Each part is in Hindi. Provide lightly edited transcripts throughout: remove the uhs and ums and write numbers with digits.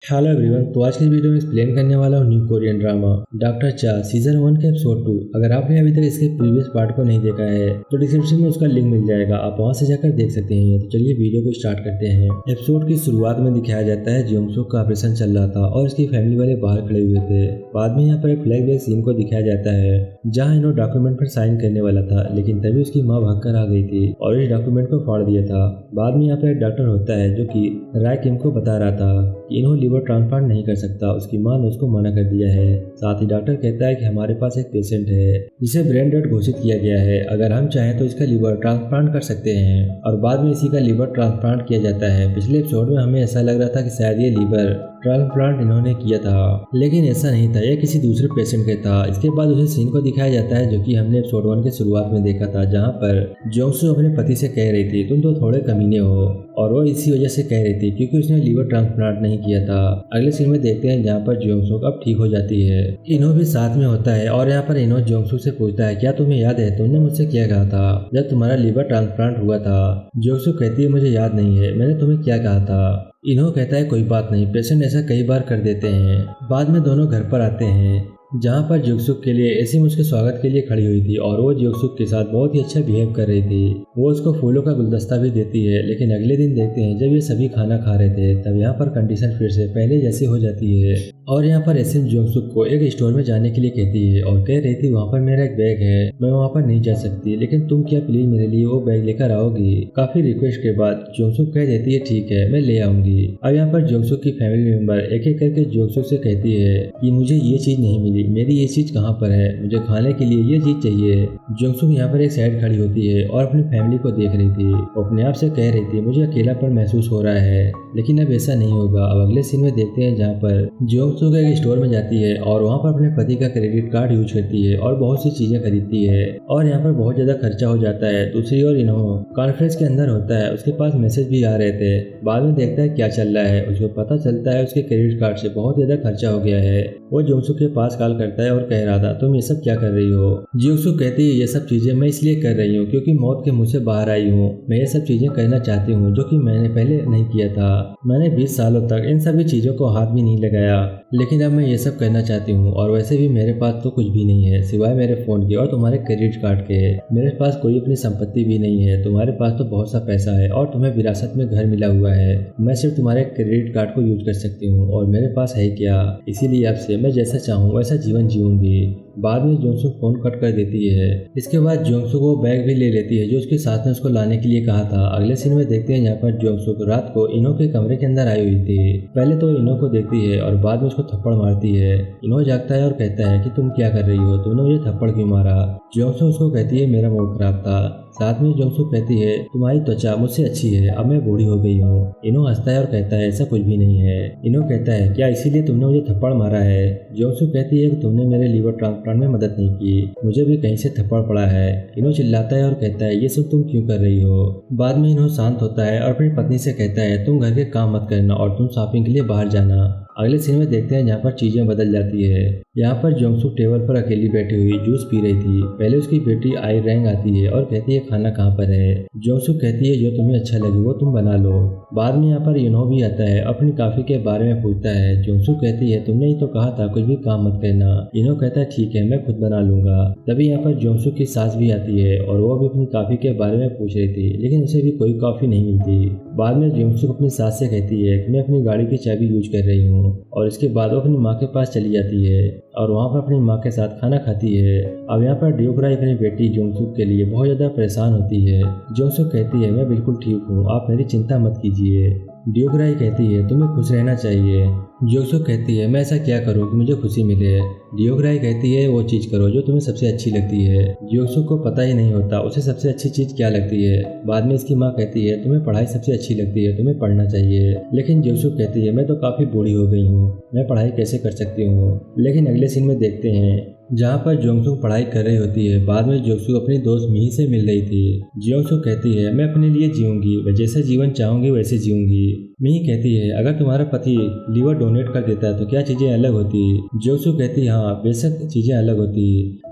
Hello everyone. तो आज की वीडियो में एक्सप्लेन करने वाला हूँ न्यू कोरियन ड्रामा डॉक्टर चा सीजन 1 के एपिसोड 2। अगर आपने अभी तक इसके प्रीवियस पार्ट को नहीं देखा है तो डिस्क्रिप्शन में उसका लिंक मिल जाएगा, आप वहां से जाकर देख सकते हैं। तो चलिए वीडियो को स्टार्ट करते हैं। एपिसोड की शुरुआत में दिखाया जाता है जियोंगसुक का ऑपरेशन चल रहा था और उसकी फैमिली वाले बाहर खड़े हुए थे। बाद में यहाँ पर एक फ्लैशबैक सीन को दिखाया जाता है जहाँ इन्हों डॉक्यूमेंट पर साइन करने वाला था, लेकिन तभी उसकी माँ भागकर आ गई थी और इस डॉक्यूमेंट को फाड़ दिया था। बाद में यहाँ पर एक डॉक्टर होता है जो कि राय किम को बता रहा था कि इन्हों लिवर ट्रांसप्लांट नहीं कर सकता, उसकी माँ ने उसको मना कर दिया है। साथ ही डॉक्टर कहता है कि हमारे पास एक पेशेंट है जिसे ब्रेन डेड घोषित किया गया है, अगर हम चाहें तो इसका लिवर ट्रांसप्लांट कर सकते हैं। और बाद में इसी का लिवर ट्रांसप्लांट किया जाता है। पिछले एपिसोड में हमें ऐसा लग रहा था कि शायद ये लिवर ट्रांसप्लांट इन्होंने किया था, लेकिन ऐसा नहीं था, यह किसी दूसरे पेशेंट का था। इसके बाद उसे सीन को दिखाया जाता है जो कि हमने एपिसोड 1 के शुरुआत में देखा था, जहाँ पर जोंगसू अपने पति से कह रही थी तुम तो थोड़े कमीने हो, और वो इसी वजह से कह रही थी क्योंकि उसने लिवर ट्रांसप्लांट नहीं किया था। अगले सीन में देखते हैं जहाँ पर जोंगसुक अब ठीक हो जाती है। इन्हों भी साथ में होता है और यहाँ पर इन्हों जोंगसुक से पूछता है क्या तुम्हें याद है तुमने मुझसे क्या कहा था जब तुम्हारा लिवर ट्रांसप्लांट हुआ था। जोंगसुक कहती है मुझे याद नहीं है, मैंने तुम्हें क्या कहा था। इन्हों कहता है कोई बात नहीं, पेशेंट ऐसा कई बार कर देते हैं। बाद में दोनों घर पर आते हैं जहाँ पर जोंगसुक के लिए एसिम उसके स्वागत के लिए खड़ी हुई थी और वो जोंगसुक के साथ बहुत ही अच्छा बिहेव कर रही थी। वो उसको फूलों का गुलदस्ता भी देती है। लेकिन अगले दिन देखते हैं जब ये सभी खाना खा रहे थे तब यहाँ पर कंडीशन फिर से पहले जैसी हो जाती है और यहाँ पर एसिम जोंगसुक को एक स्टोर में जाने के लिए कहती है और कह रही थी वहाँ पर मेरा एक बैग है, मैं वहाँ पर नहीं जा सकती, लेकिन तुम क्या प्लीज मेरे लिए वो बैग लेकर आओगी। काफी रिक्वेस्ट के बाद जोंगसुक कह देती है ठीक है मैं ले आऊंगी। अब यहाँ पर जोंगसुक की फैमिली मेंबर एक एक करके जोंगसुक से कहती है कि मुझे ये चीज नहीं मिली, मेरी ये चीज कहाँ पर है, मुझे खाने के लिए ये चीज चाहिए। जोंगसुक यहाँ पर एक साइड खड़ी होती है और अपनी फैमिली को देख रही थी। वो अपने आप से कह रही थी मुझे अकेलापन महसूस हो रहा है, लेकिन अब ऐसा नहीं होगा। अब अगले सीन में देखते हैं जहाँ पर जोंगसुक एक स्टोर में जाती है और वहाँ पर अपने पति का क्रेडिट कार्ड यूज करती है और बहुत सी चीजें खरीदती है और यहाँ पर बहुत ज्यादा खर्चा हो जाता है। दूसरी ओर इन्हों कॉन्फ्रेंस के अंदर होता है, उसके पास मैसेज भी आ रहे थे। बाद में देखता है क्या चल रहा है, उसको पता चलता है उसके क्रेडिट कार्ड से बहुत ज्यादा खर्चा हो गया है। वो जोंगसुक के पास कॉल करता है और कह रहा था तुम ये सब क्या कर रही हो। जोंगसुक कहती है ये सब चीजें मैं इसलिए कर रही हूँ क्योंकि मौत के मुंह से बाहर आई हूँ, मैं ये सब चीजें करना चाहती हूँ जो कि मैंने पहले नहीं किया था। मैंने 20 सालों तक इन सभी चीजों को हाथ भी नहीं लगाया, लेकिन अब मैं ये सब करना चाहती हूँ। और वैसे भी मेरे पास तो कुछ भी नहीं है सिवाय मेरे फोन के और तुम्हारे क्रेडिट कार्ड के। मेरे पास कोई अपनी संपत्ति भी नहीं है, तुम्हारे पास तो बहुत सा पैसा है और तुम्हें विरासत में घर मिला हुआ है। मैं सिर्फ तुम्हारे क्रेडिट कार्ड को यूज कर सकती हूँ और मेरे पास है क्या, इसीलिए आपसे मैं जैसा चाहूँ वैसा जीवन जीऊंगी। बाद में जोंगसुक फोन कट कर देती है। इसके बाद जोंगसुक वो बैग भी ले लेती है जो उसके साथ में उसको लाने के लिए कहा था। अगले सीन में देखते हैं यहाँ पर जोंगसुक रात को इन्हों के कमरे के अंदर आई हुई थी। पहले तो इन्हों को देखती है और बाद में उसको थप्पड़ मारती है। इन्हों जागता है और कहता है कि तुम क्या कर रही हो, तुमने मुझे थप्पड़ क्यों मारा। जोंगसुक उसको कहती है मेरा मूड खराब था। साथ में जोंगसुक कहती है तुम्हारी त्वचा मुझसे अच्छी है, अब मैं बूढ़ी हो गई हूँ। इन्हों हंसता है और कहता है ऐसा कुछ भी नहीं है। इन्हों कहता है क्या इसीलिए तुमने मुझे थप्पड़ मारा है। जोंगसुक कहती है कि तुमने मेरे लिवर ट्रांसप्लांट में मदद नहीं की, मुझे भी कहीं से थप्पड़ पड़ा है। इन्हों चिल्लाता है और कहता है ये सब तुम क्यों कर रही हो। बाद में इन्हों शांत होता है और अपनी पत्नी से कहता है तुम घर के काम मत करना और तुम शॉपिंग के लिए बाहर जाना। अगले सीन में देखते हैं जहाँ पर चीजें बदल जाती है। यहाँ पर जोंगसुक टेबल पर अकेली बैठी हुई जूस पी रही थी। पहले उसकी बेटी आई रैंग आती है और कहती है खाना कहाँ पर है। जोंगसुक कहती है जो तुम्हें अच्छा लगे वो तुम बना लो। बाद में यहाँ पर इन्हों भी आता है, अपनी कॉफी के बारे में पूछता है। जोंगसुक कहती है तुमने ही तो कहा था कुछ भी काम मत करना। इन्हों कहता है ठीक है मैं खुद बना लूंगा। तभी यहाँ पर जोंगसुक की सास भी आती है और वो भी अपनी कॉफी के बारे में पूछ रही थी, लेकिन उसे भी कोई कॉफी नहीं मिलती। बाद में जोंगसुक अपनी सास से कहती है कि मैं अपनी गाड़ी की चाबी यूज कर रही हूँ और इसके बाद वो अपनी माँ के पास चली जाती है और वहाँ पर अपनी माँ के साथ खाना खाती है। अब यहाँ पर ड्यूकराई अपनी बेटी जोंगसुक के लिए बहुत ज़्यादा परेशान होती है। जोंगसुक कहती है मैं बिल्कुल ठीक हूँ, आप मेरी चिंता मत कीजिए। ड्यूकराई कहती है तुम्हें खुश रहना चाहिए। जोंगसुक कहती है मैं ऐसा क्या करूँ कि मुझे खुशी मिले। ड्यूकराई कहती है वो चीज़ करो जो तुम्हें सबसे अच्छी लगती है। जोंगसुक को पता ही नहीं होता उसे सबसे अच्छी चीज़ क्या लगती है। बाद में इसकी माँ कहती है तुम्हें पढ़ाई सबसे अच्छी लगती है, तुम्हें पढ़ना चाहिए। लेकिन जोंगसुक कहती है मैं तो काफ़ी बूढ़ी हो गई हूँ, मैं पढ़ाई कैसे कर सकती हूँ। लेकिन अगले सीन में देखते हैं जहाँ पर जोंगसुक पढ़ाई कर रही होती है। बाद में जोंगसुक अपनी दोस्त मिही से मिल रही थी। जोंगसुक कहती है मैं अपने लिए जीऊंगी, मैं जैसा जीवन चाहूंगी वैसे जीऊंगी। मिही कहती है अगर तुम्हारा पति लीवर डोनेट कर देता है तो क्या चीजें अलग होती। जोंगसुक कहती है हाँ बेशक चीजें अलग होती।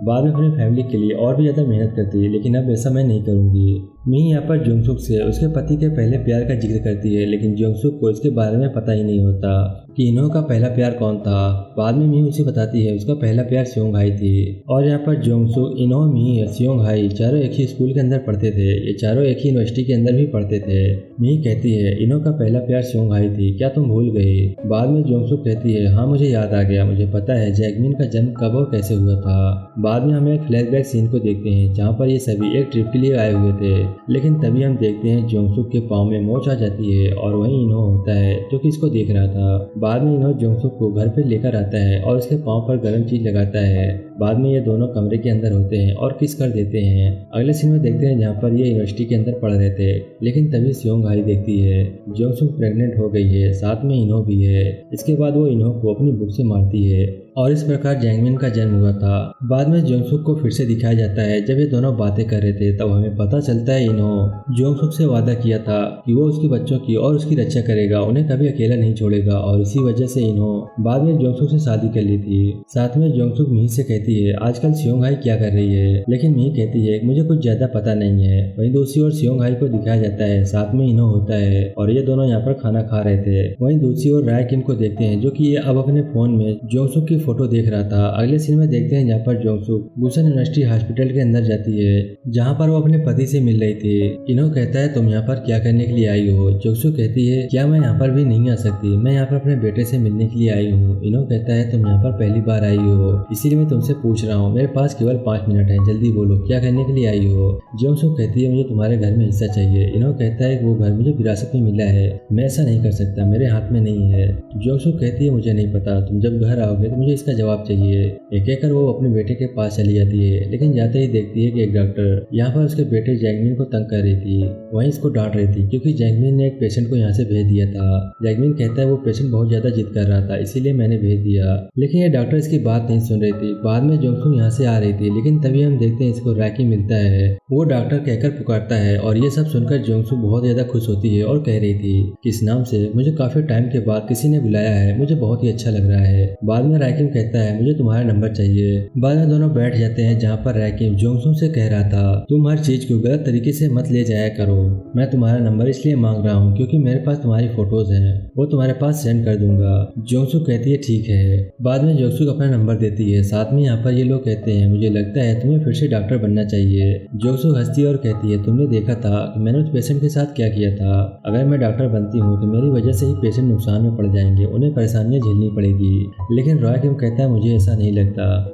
बाद में अपनी फैमिली के लिए और भी ज्यादा मेहनत करती है, लेकिन अब ऐसा मैं नहीं करूंगी। मिही यहाँ पर जोंगसुक से उसके पति के पहले प्यार का जिक्र करती है, लेकिन जोंगसुक को इसके बारे में पता ही नहीं होता कि इन्हो का पहला प्यार कौन था। बाद में मी उसे बताती है उसका पहला प्यार सियोंग हाई थी। और यहाँ पर जोंगसुक, इन्हो, मी, सियोंग हाई चारों एक ही स्कूल के अंदर पढ़ते थे। ये चारों एक ही यूनिवर्सिटी के अंदर भी पढ़ते थे। मी कहती है इन्हो का पहला प्यार सियोंग हाई थी, क्या तुम भूल गए। बाद में जोंगसुक कहती है हाँ मुझे याद आ गया, मुझे पता है जैगमिन का जन्म कब और कैसे हुआ था। बाद में हम एक फ्लैशबैक सीन को देखते हैं जहाँ पर ये सभी एक ट्रिप के लिए आए हुए थे। लेकिन तभी हम देखते हैं जोंगसुक के पाँव में मोच आ जाती है और वहीं इन्हो होता है जो कि इसको देख रहा था। बाद में इन्हो जोंगसुक को घर पे लेकर आता है और उसके पाँव पर गर्म चीज लगाता है। बाद में ये दोनों कमरे के अंदर होते हैं और किस कर देते हैं। अगले सीन में देखते हैं जहाँ पर ये यूनिवर्सिटी के अंदर पढ़ रहे थे। लेकिन तभी सियोंग हाई देखती है जोंगसुक प्रेग्नेंट हो गई है, साथ में इन्हो भी है। इसके बाद वो इन्हो को अपनी बुक से मारती है और इस प्रकार जैंगमिन का जन्म हुआ था। बाद में जोंगसुक को फिर से दिखाया जाता है जब ये दोनों बातें कर रहे थे। तब हमें पता चलता है इन्हो जोंगसुक से वादा किया था कि वो उसके बच्चों की और उसकी रक्षा करेगा, उन्हें कभी अकेला नहीं छोड़ेगा। और इसी वजह से इन्हो बाद में जोंगसुक से शादी कर ली थी। साथ में जोंगसुक मी से कहती है आजकल सियोंग हाई क्या कर रही है। लेकिन मी कहती है मुझे कुछ ज्यादा पता नहीं है। वहीं दूसरी ओर सियोंग हाई को दिखाया जाता है, साथ में इन्हो होता है और ये दोनों यहाँ पर खाना खा रहे थे। वहीं दूसरी ओर राय किम को देखते हैं जो कि ये अब अपने फोन में जोंगसुक की फोटो देख रहा था। अगले सीन में देखते हैं जहाँ पर जोंगसुक बुसन यूनिवर्सिटी हॉस्पिटल के अंदर जाती है जहाँ पर वो अपने पति से मिल रही थी। इन्हो कहता है तुम यहाँ पर क्या करने के लिए आई हो। जोंगसुक कहती है क्या मैं यहाँ पर भी नहीं आ सकती, मैं यहाँ पर अपने बेटे से मिलने के लिए आई हूँ। इन्हो कहता है तुम यहाँ पर पहली बार आई हो, इसीलिए मैं तुमसे पूछ रहा हूँ, मेरे पास केवल 5 मिनट है, जल्दी बोलो क्या करने के लिए आई हो। जोंगसुक कहती है मुझे तुम्हारे घर में हिस्सा चाहिए। इन्हो कहता है वो घर मुझे विरासत में मिला है, मैं ऐसा नहीं कर सकता, मेरे हाथ में नहीं है। जोंगसुक कहती है मुझे नहीं पता, तुम जब घर आओगे तो मुझे इसका जवाब चाहिए। ये कहकर वो अपने बेटे के पास चली जाती है। लेकिन जाते ही देखती है कि एक डॉक्टर यहाँ पर उसके बेटे जैंगमिन को तंग कर रही थी, वहीं इसको डांट रही थी क्योंकि जैंगमिन ने एक पेशेंट को यहाँ से भेज दिया था। जैंगमिन कहता है वो पेशेंट बहुत ज्यादा जिद कर रहा था इसीलिए मैंने भेज दिया। लेकिन ये डॉक्टर इसकी बात नहीं सुन रही थी। बाद में जोंगसुक यहाँ से आ रही थी लेकिन तभी हम देखते हैं इसको रैकी मिलता है, वो डॉक्टर कहकर पुकारता है और ये सब सुनकर जोंगसुक बहुत ज्यादा खुश होती है और कह रही थी किस नाम से, मुझे काफी टाइम के बाद किसी ने बुलाया है, मुझे बहुत ही अच्छा लग रहा है। बाद में रैकिम कहता है मुझे तुम्हारा नंबर चाहिए। बाद में दोनों बैठ जाते हैं जहाँ पर रैकिम जोंगसुक से कह रहा था तुम हर चीज को गलत तरीके से मत ले जाया करो, मैं तुम्हारा नंबर इसलिए मांग रहा हूँ क्योंकि मेरे पास तुम्हारी फोटोज हैं, वो तुम्हारे पास सेंड कर दूंगा। जोंगसुक कहती है ठीक है। बाद में जोंगसुक अपना नंबर देती है। साथ में यहाँ पर ये लोग कहते हैं मुझे लगता है तुम्हें फिर से डॉक्टर बनना चाहिए। जोंगसुक हंसती है और कहती है तुमने देखा था कि मैंने उस पेशेंट के साथ क्या किया था, अगर मैं डॉक्टर बनती हूँ तो मेरी वजह से ही पेशेंट नुकसान में पड़ जाएंगे, उन्हें परेशानियां झेलनी पड़ेगी। लेकिन रॉय किम कहता है मुझे ऐसा नहीं लगता,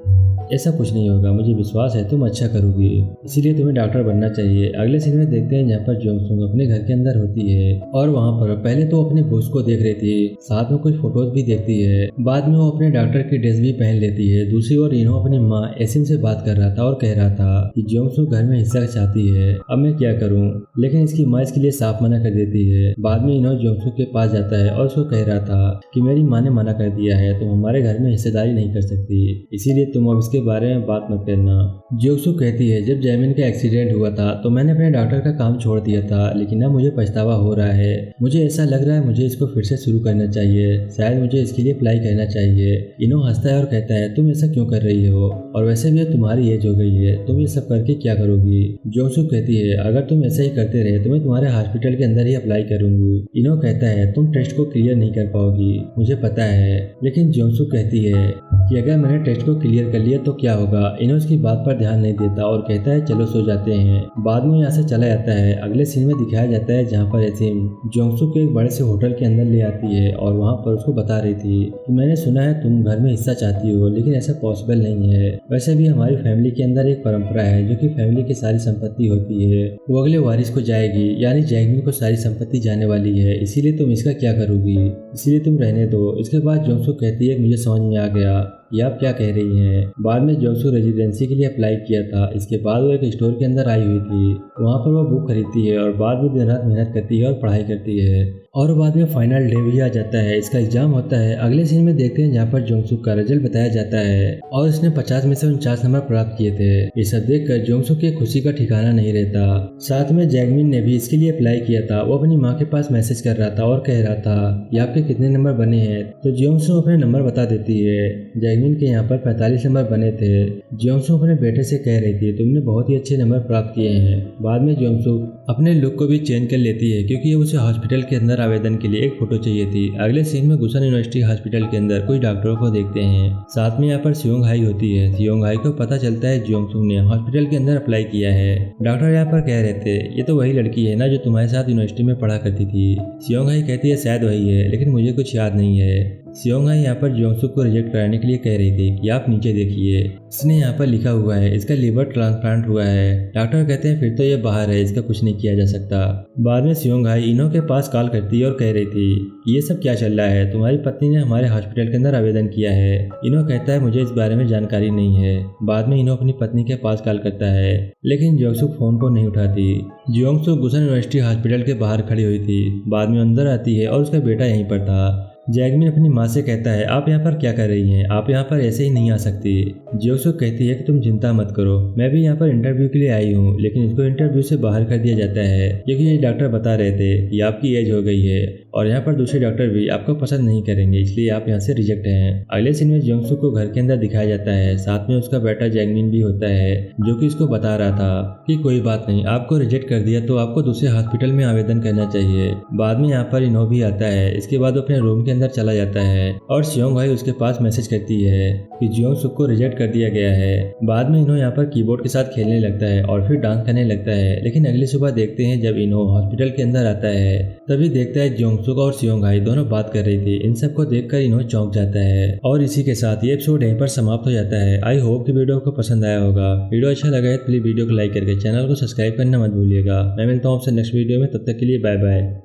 ऐसा कुछ नहीं होगा, मुझे विश्वास है तुम अच्छा करोगी, इसीलिए तुम्हें डॉक्टर बनना चाहिए। अगले सीन में देखते हैं जहाँ पर जोंगसुक अपने घर के अंदर होती है और वहाँ पर पहले तो अपने बॉस को देख रही थी, साथ में कुछ फोटोज भी देखती है। बाद में वो अपने डॉक्टर की ड्रेस भी पहन लेती है। दूसरी ओर इन्हो अपनी माँ एसिन से बात कर रहा था और कह रहा था कि जोंगसुक घर में हिस्सा चाहती है, अब मैं क्या करूँ। लेकिन इसकी माँ इसके लिए साफ मना कर देती है। बाद में इन्हो जोंगसुक के पास जाता है और उसको कह रहा था कि मेरी माँ ने मना कर दिया है, तुम हमारे घर में हिस्सेदारी नहीं कर सकती, इसीलिए तुम अब इसके बारे में बात मत करना। जोंगसुक कहती है जब जैमिन का एक्सीडेंट हुआ था तो मैंने अपने डॉक्टर का काम छोड़ दिया था, लेकिन अब मुझे पछतावा हो रहा है, मुझे ऐसा लग रहा है मुझे इसको फिर से शुरू करना चाहिए, शायद मुझे इसके लिए अप्लाई करना चाहिए। इन्हो हंसता है और कहता है तुम ऐसा क्यों कर रही हो, और वैसे भी तुम्हारी एज हो गई है, तुम ये सब करके क्या करोगी। जोंगसुक कहती है अगर तुम ऐसा ही करते रहे तो मैं तुम्हारे हॉस्पिटल के अंदर ही अप्लाई करूंगी। इन्हो कहता है तुम टेस्ट को क्लियर नहीं कर पाओगी, मुझे पता है। लेकिन जोंगसुक कहती है कि अगर मैंने टेस्ट को क्लियर कर लिया तो क्या होगा। इन्हो उसकी बात पर ध्यान नहीं देता और कहता है चलो सो जाते हैं। बाद में यहाँ से चला जाता है। अगले सीन में दिखाया जाता है जहाँ पर एसिम जोंगसुक को एक बड़े से होटल के अंदर ले आती है और वहाँ पर उसको बता रही थी कि मैंने सुना है तुम घर में हिस्सा चाहती हो, लेकिन ऐसा पॉसिबल नहीं है। वैसे भी हमारी फैमिली के अंदर एक परंपरा है जो कि फैमिली की सारी संपत्ति होती है वो अगले वारिस को जाएगी, यानी जैगमिन को सारी संपत्ति जाने वाली है, इसीलिए तुम इसका क्या करोगी, इसीलिए तुम रहने दो। इसके बाद जोंगसुक कहती है मुझे समझ में आ गया ये आप क्या कह रही हैं। बाद में जोंगसुक रेजिडेंसी के लिए अप्लाई किया था। इसके बाद वो एक स्टोर के अंदर आई हुई थी, वहाँ पर वो बुक खरीदती है और बाद में दिन रात मेहनत करती है और पढ़ाई करती है और बाद में फाइनल डे भी आ जाता है, इसका एग्जाम होता है। अगले सीन में देखते हैं जहाँ पर जोंगसुक का रिजल्ट बताया जाता है और उसने 50 में से 49 नंबर प्राप्त किए थे। ये सब देखकर जोंगसुक की खुशी का ठिकाना नहीं रहता। साथ में जैगमिन ने भी इसके लिए अप्लाई किया था। वो अपनी माँ के पास मैसेज कर रहा था और कह रहा था कि आपके कितने नंबर बने हैं, तो जोंगसुक अपने नंबर बता देती है। जैगमिन के यहाँ पर 45 नंबर बने थे। जोंगसुक अपने बेटे से कह रही थी तुमने बहुत ही अच्छे नंबर प्राप्त किए हैं। बाद में जोंगसुक अपने लुक को भी चेंज कर लेती है क्योंकि उसे हॉस्पिटल के अंदर आवेदन के लिए एक फोटो चाहिए थी। अगले सीन में गुसन यूनिवर्सिटी हॉस्पिटल के अंदर कुछ डॉक्टरों को देखते हैं। साथ में यहाँ पर सियोंग हाई होती है। सियोंग हाई को पता चलता है जियोंगसुक ने हॉस्पिटल के अंदर अप्लाई किया है। डॉक्टर यहाँ पर कह रहे थे ये तो वही लड़की है ना जो तुम्हारे साथ यूनिवर्सिटी में पढ़ा करती थी। सियोंग हाई कहती है शायद वही है लेकिन मुझे कुछ याद नहीं है। सियोंग हाई यहाँ पर जियोंगसुक को रिजेक्ट कराने के लिए कह रही थी कि आप नीचे देखिए, इसने यहाँ पर लिखा हुआ है इसका लीवर ट्रांसप्लांट हुआ है। डॉक्टर कहते हैं फिर तो ये बाहर है, इसका कुछ नहीं किया जा सकता। बाद में सियोंग हाई इनो के पास कॉल करती है और कह रही थी कि ये सब क्या चल रहा है, तुम्हारी पत्नी ने हमारे हॉस्पिटल के अंदर आवेदन किया है। इनो कहता है मुझे इस बारे में जानकारी नहीं है। बाद में इनो अपनी पत्नी के पास कॉल करता है लेकिन जियोंगसुक फोन को नहीं उठाती। जियोंगसुक गुसन यूनिवर्सिटी हॉस्पिटल के बाहर खड़ी हुई थी। बाद में अंदर आती है और उसका बेटा यहीं पर था। जैगमिन अपनी माँ से कहता है आप यहाँ पर क्या कर रही हैं, आप यहाँ पर ऐसे ही नहीं आ सकती। जियोंगसुक कहती है कि तुम चिंता मत करो, मैं भी यहाँ पर इंटरव्यू के लिए आई हूँ, लेकिन इसको इंटरव्यू से बाहर कर दिया जाता है क्योंकि ये डॉक्टर बता रहे थे कि आपकी एज हो गई है और यहाँ पर दूसरे डॉक्टर भी आपको पसंद नहीं करेंगे, इसलिए आप यहाँ से रिजेक्ट हैं। अगले सीन में जियोंगसुक को घर के अंदर दिखाया जाता है। साथ में उसका बेटा जैगमिन भी होता है जो कि इसको बता रहा था कि कोई बात नहीं, आपको रिजेक्ट कर दिया तो आपको दूसरे हॉस्पिटल में आवेदन करना चाहिए। बाद में यहाँ पर इनो भी आता है। इसके बाद अपने रूम के अंदर चला जाता है और सियोंग हाई उसके पास मैसेज करती है कि जियोंगसुक को रिजेक्ट कर दिया गया है। बाद में इनो यहाँ पर कीबोर्ड के साथ खेलने लगता है और फिर डांस करने लगता है। लेकिन अगली सुबह देखते हैं जब इनो हॉस्पिटल के अंदर आता है तभी देखता है जियोंगसुक और सियोंग हाई दोनों बात कर रही थी। इन सबको देखकर इनो चौंक जाता है और इसी के साथ ये एपिसोड यहीं पर समाप्त हो जाता है। आई होप कि वीडियो को पसंद आया होगा। वीडियो अच्छा लगा है तो प्लीज वीडियो को लाइक करके चैनल को सब्सक्राइब करना मत भूलिएगा। मैं मिलता हूँ आपसे नेक्स्ट वीडियो में, तब तक के लिए बाय बाय।